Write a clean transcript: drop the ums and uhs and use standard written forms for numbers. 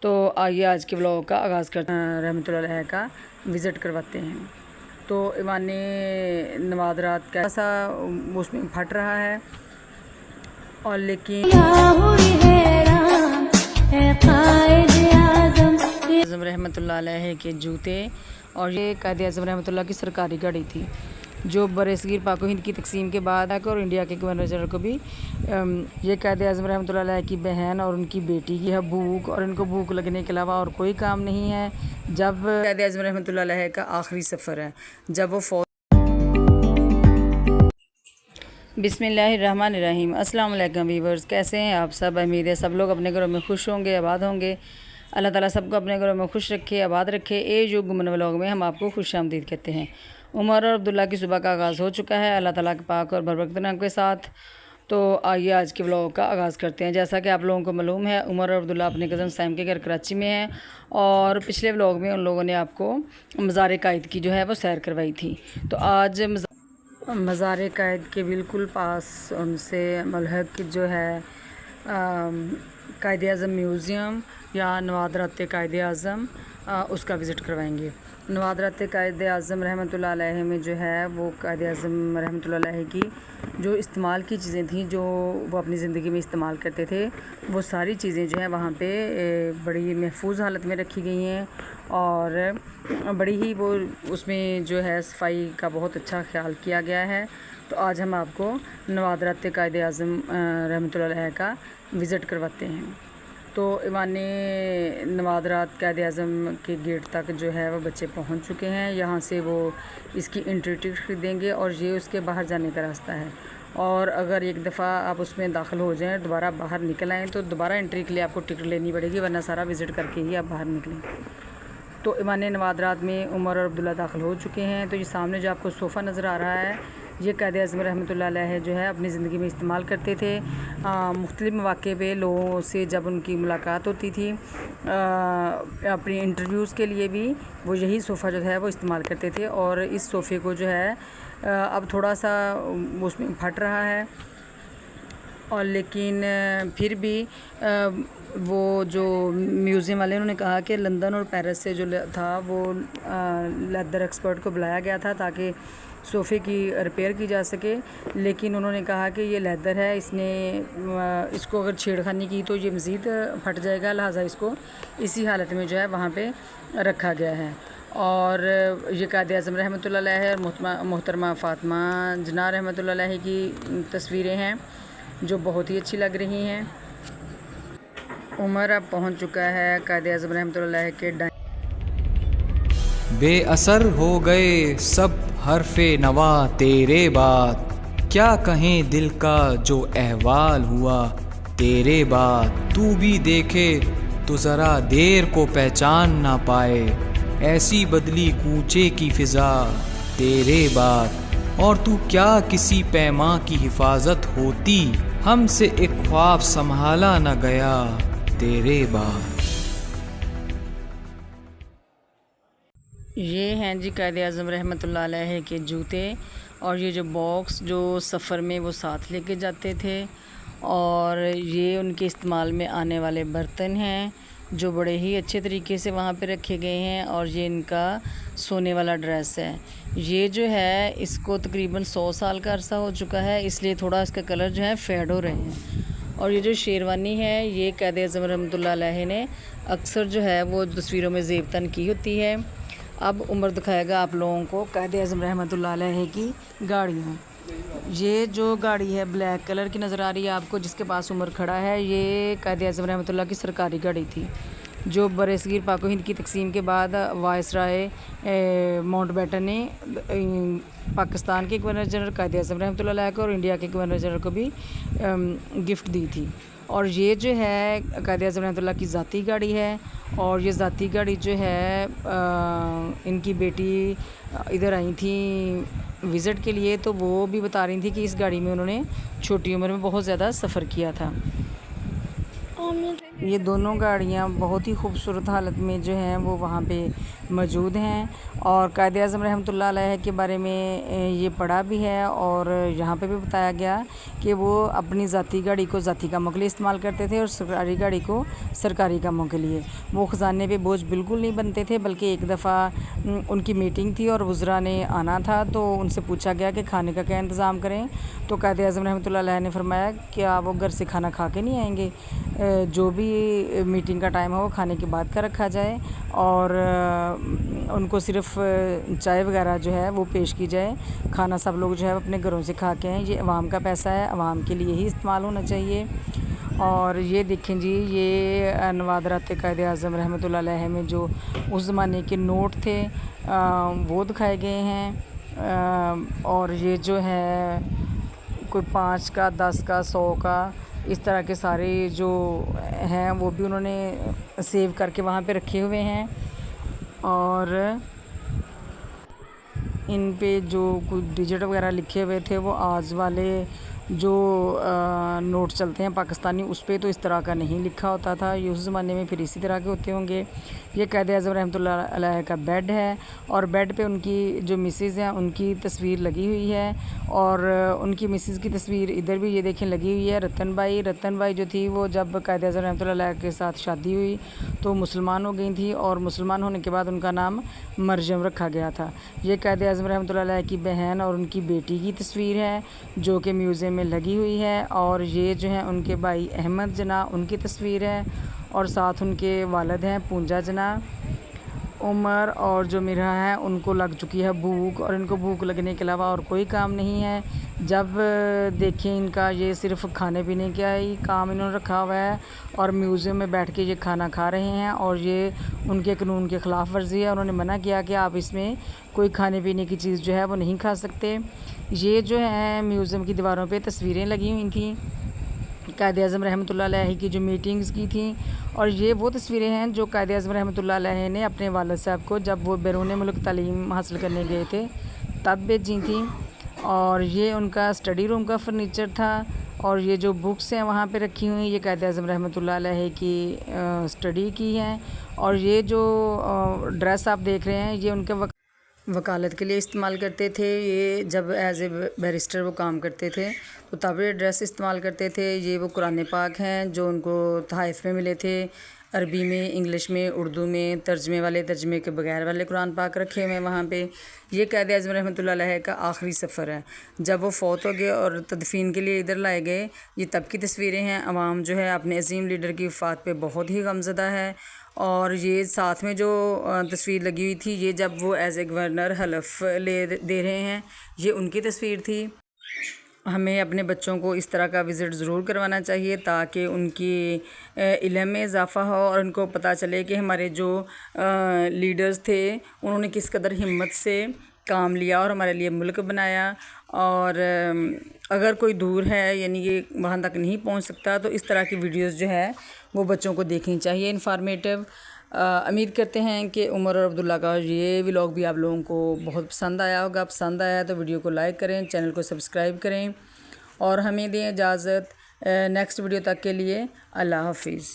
تو آئیے آج کے व्लॉग کا آغاز کرتے ہیں، रहमतुल्लाह अलैह का विज़िट करवाते हैं। तो ईमान नवाज रात कैसा उसमें फट रहा है और लेकिन आज़म रहमतुल्लाह अलैह के जूते, और ये कायद आज़म रहमतुल्लाह की सरकारी गाड़ी थी जो बरसगीर पाक हिंद की तकसीम के बाद और इंडिया के गवर्नर जनरल को भी ये कायद आज़म रहमतुल्लाह अलैह की बहन और उनकी बेटी की है भूख, और इनको भूख लगने के अलावा और कोई काम नहीं है। जब कायद आज़म रहमतुल्लाह अलैह का आखिरी सफ़र है, जब वो बिस्मिल्लाहिर्रहमानिर्रहीम। अस्सलाम वालेकुम वीवर्स, कैसे हैं आप सब? उम्मीद है सब लोग अपने घरों में खुश होंगे, आबाद होंगे। अल्लाह ताला सबको अपने घरों में खुश रखे, आबाद रखे। ए जो गुमन व्लॉग में हम आपको खुश आमदीद कहते हैं। उमर और अब्दुल्ला की सुबह का आगाज़ हो चुका है अल्लाह ताला के पाक और बरकत नाम के साथ। तो आइए आज के व्लॉग का आगाज़ करते हैं। जैसा कि आप लोगों को मालूम है, उमर और अब्दुल्ला अपने कज़न साइम के घर कराची में हैं, और पिछले व्लॉग में उन लोगों ने आपको मज़ार कायद की जो है वो सैर करवाई थी। तो आज मज़ार कायद के बिल्कुल पास उनसे मलहक जो है कायद आज़म म्यूज़ियम या नवादरात कायद आज़म, उसका विज़िट करवाएंगे। नवादरात कायद आज़म रहमतुल्लाह अलैह में जो है वो कायद आज़म रहमतुल्लाह अलैह की जो इस्तेमाल की चीज़ें थी, जो वो अपनी ज़िंदगी में इस्तेमाल करते थे, वो सारी चीज़ें जो है वहाँ पे बड़ी महफूज हालत में रखी गई हैं, और बड़ी ही वो उसमें जो है सफाई का बहुत अच्छा ख्याल किया गया है। तो आज हम आपको नवादरात कायद आज़म रहमतुल्लाह अलैह का विज़िट करवाते हैं। तो ईमान नवादरात कायद आज़म के गेट तक जो है वो बच्चे पहुंच चुके हैं। यहाँ से वो इसकी एंट्री टिकट खरीदेंगे और ये उसके बाहर जाने का रास्ता है। और अगर एक दफ़ा आप उसमें दाखिल हो जाएं, दोबारा बाहर निकल आएँ, तो दोबारा एंट्री के लिए आपको टिकट लेनी पड़ेगी, वरना सारा विज़िट करके ही आप बाहर निकलें। तो ईमान नवादरात में उमर और अब्दुल्ला दाखिल हो चुके हैं। तो ये सामने जो आपको सोफ़ा नज़र आ रहा है, ये कायद आज़म रहमतुल्लाह अलैह जो है अपनी ज़िंदगी में इस्तेमाल करते थे। मुख्तलिफ़ मौक़े पे लोगों से जब उनकी मुलाकात होती थी, अपनी इंटरव्यूज़ के लिए भी वो यही सोफ़ा जो है वो इस्तेमाल करते थे। और इस सोफ़े को जो है अब थोड़ा सा उसमें फट रहा है, और लेकिन फिर भी वो जो म्यूज़ियम वाले उन्होंने कहा कि लंदन और पेरिस से जो था वो लेदर एक्सपर्ट को बुलाया गया था ताकि सोफ़े की रिपेयर की जा सके। लेकिन उन्होंने कहा कि ये लेदर है, इसको अगर छेड़खानी की तो ये मज़ीद फट जाएगा, लिहाजा इसको इसी हालत में जो है वहाँ पे रखा गया है। और ये कायद आज़म रहमतुल्लाह अलैह और मोहतरमा फ़ातिमा जना रहमतुल्लाह अलैह की तस्वीरें हैं जो बहुत ही अच्छी लग रही हैं। उमर अब पहुंच चुका है कायद आज़म रहमतुल्लाह अलैह के बेअसर हो गए सब हरफे नवा तेरे बात, क्या कहें दिल का जो अहवाल हुआ तेरे बात। तू भी देखे तो ज़रा देर को पहचान ना पाए, ऐसी बदली कूचे की फ़िज़ा तेरे बात। और तू क्या किसी पैमा की हिफाजत होती, हमसे एक ख्वाब संभाला न गया तेरे बाद। ये हैं जी कायद आज़म रहमतुल्लाह अलैह के जूते, और ये जो बॉक्स जो सफ़र में वो साथ लेके जाते थे, और ये उनके इस्तेमाल में आने वाले बर्तन हैं जो बड़े ही अच्छे तरीके से वहाँ पे रखे गए हैं। और ये इनका सोने वाला ड्रेस है, ये जो है इसको तकरीबन 100 साल का अरसा हो चुका है, इसलिए थोड़ा इसका कलर जो है फेड हो रहे हैं। और ये जो शेरवानी है, ये कायद आज़म रहमतुल्लाह अलैह ने अक्सर जो है वो तस्वीरों में ज़ेबतन की होती है। अब उमर दिखाएगा आप लोगों को कायद आज़म रहमतुल्लाह अलैह की गाड़ियाँ। ये जो गाड़ी है ब्लैक कलर की नज़र आ रही है आपको, जिसके पास उमर खड़ा है, ये कायद आज़म रहमतुल्लाह की सरकारी गाड़ी थी जो बरसगीर पाक हिंद की तकसीम के बाद वायसराय माउंटबेटन ने पाकिस्तान के गवर्नर जनरल कायद आज़म रहमतुल्लाह अलैह को और इंडिया के गवर्नर जनरल को भी गिफ्ट दी थी। और ये जो है कायद आज़म रहमतुल्लाह की ज़ाती गाड़ी है, और ये ज़ाती गाड़ी जो है इनकी बेटी इधर आई थी विज़िट के लिए, तो वो भी बता रही थी कि इस गाड़ी में उन्होंने छोटी उम्र में बहुत ज़्यादा सफ़र किया था। یہ دونوں گاڑیاں بہت ہی خوبصورت حالت میں جو ہیں وہ وہاں پہ موجود ہیں، اور قائد اعظم رحمۃ اللہ علیہ کے بارے میں یہ پڑھا بھی ہے، اور یہاں پہ بھی بتایا گیا کہ وہ اپنی ذاتی گاڑی کو ذاتی کاموں کے لیے استعمال کرتے تھے اور سرکاری گاڑی کو سرکاری کاموں کے لیے۔ وہ خزانے پہ بوجھ بالکل نہیں بنتے تھے، بلکہ ایک دفعہ ان کی میٹنگ تھی اور وزراء نے آنا تھا، تو ان سے پوچھا گیا کہ کھانے کا کیا انتظام کریں، تو قائد اعظم رحمۃ اللہ علیہ نے فرمایا کہ وہ گھر سے کھانا کھا کے نہیں آئیں گے، جو بھی میٹنگ کا ٹائم ہو وہ کھانے کے بعد کا رکھا جائے، اور ان کو صرف چائے وغیرہ جو ہے وہ پیش کی جائے، کھانا سب لوگ جو ہے اپنے گھروں سے کھا کے آئیں، یہ عوام کا پیسہ ہے، عوام کے لیے ہی استعمال ہونا چاہیے۔ اور یہ دیکھیں جی، یہ نوادرات قائد اعظم رحمۃ اللہ علیہ میں جو اس زمانے کے نوٹ تھے وہ دکھائے گئے ہیں، اور یہ جو ہے کوئی 5 کا، 10 کا، 100 کا، اس طرح کے سارے جو ہیں وہ بھی انہوں نے سیو کر کے وہاں پہ رکھے ہوئے ہیں، اور ان پہ جو کچھ ڈیجٹ وغیرہ لکھے ہوئے تھے وہ آج والے جو نوٹ چلتے ہیں پاکستانی اس پہ تو اس طرح کا نہیں لکھا ہوتا تھا، یہ اس زمانے میں پھر اسی طرح کے ہوتے ہوں گے۔ یہ قائد اعظم رحمۃ اللہ علیہ کا بیڈ ہے، اور بیڈ پہ ان کی جو مسز ہیں ان کی تصویر لگی ہوئی ہے، اور ان کی مسز کی تصویر ادھر بھی یہ دیکھیں لگی ہوئی ہے۔ رتن بائی جو تھی وہ جب قائد اعظم رحمۃ اللہ علیہ کے ساتھ شادی ہوئی تو مسلمان ہو گئی تھی، اور مسلمان ہونے کے بعد ان کا نام مرجم رکھا گیا تھا۔ یہ قائد اعظم رحمۃ اللہ علیہ کی بہن اور ان کی بیٹی کی تصویر ہے جو کہ میوزیم میں لگی ہوئی ہے، اور یہ جو ہیں ان کے بھائی احمد جناح ان کی تصویر ہے، اور ساتھ ان کے والد ہیں پونجا جناح۔ عمر اور جو مرا ہیں ان کو لگ چکی ہے بھوک، اور ان کو بھوک لگنے کے علاوہ اور کوئی کام نہیں ہے۔ جب دیکھیں ان کا یہ صرف کھانے پینے کا ہی کام انہوں نے رکھا ہوا ہے، اور میوزیم میں بیٹھ کے یہ کھانا کھا رہے ہیں، اور یہ ان کے قانون کے خلاف ورزی ہے۔ انہوں نے منع کیا کہ آپ اس میں کوئی کھانے پینے کی چیز جو ہے وہ نہیں کھا سکتے۔ یہ جو ہے میوزیم کی دیواروں پہ تصویریں لگی ہوئی تھیں قائد اعظم رحمۃ اللہ علیہ کی جو میٹنگز کی تھیں، اور یہ وہ تصویریں ہیں جو قائد اعظم رحمۃ اللہ علیہ نے اپنے والد صاحب کو جب وہ بیرون ملک تعلیم حاصل کرنے گئے تھے تب بھیجی تھیں، اور یہ ان کا اسٹڈی روم کا فرنیچر تھا، اور یہ جو بکس ہیں وہاں پہ رکھی ہوئی یہ قائد اعظم رحمۃ اللہ علیہ کی اسٹڈی کی ہیں، اور یہ جو ڈریس آپ دیکھ رہے ہیں یہ ان کے وکالت کے لیے استعمال کرتے تھے۔ یہ جب ایز اے بیرسٹر وہ کام کرتے تھے تو تب یہ ڈریس استعمال کرتے تھے۔ یہ وہ قرآن پاک ہیں جو ان کو تحائف میں ملے تھے، عربی میں، انگلش میں، اردو میں، ترجمے کے بغیر والے قرآن پاک رکھے ہوئے ہیں وہاں پہ۔ یہ قائد اعظم رحمۃ اللہ علیہ کا آخری سفر ہے، جب وہ فوت ہو گئے اور تدفین کے لیے ادھر لائے گئے، یہ تب کی تصویریں ہیں۔ عوام جو ہے اپنے عظیم لیڈر کی وفات پہ بہت ہی غمزدہ ہے، اور یہ ساتھ میں جو تصویر لگی ہوئی تھی یہ جب وہ ایز اے گورنر حلف دے رہے ہیں، یہ ان کی تصویر تھی۔ ہمیں اپنے بچوں کو اس طرح کا وزٹ ضرور کروانا چاہیے تاکہ ان کی علم میں اضافہ ہو، اور ان کو پتہ چلے کہ ہمارے جو لیڈرز تھے انہوں نے کس قدر ہمت سے کام لیا اور ہمارے لیے ملک بنایا۔ اور اگر کوئی دور ہے یعنی کہ وہاں تک نہیں پہنچ سکتا تو اس طرح کی ویڈیوز جو ہے وہ بچوں کو دیکھنی چاہیے، انفارمیٹیو۔ امید کرتے ہیں کہ عمر اور عبداللہ کا یہ ولاگ بھی آپ لوگوں کو بہت پسند آیا ہوگا۔ پسند آیا تو ویڈیو کو لائک کریں، چینل کو سبسکرائب کریں، اور ہمیں دیں اجازت نیکسٹ ویڈیو تک کے لیے۔ اللہ حافظ۔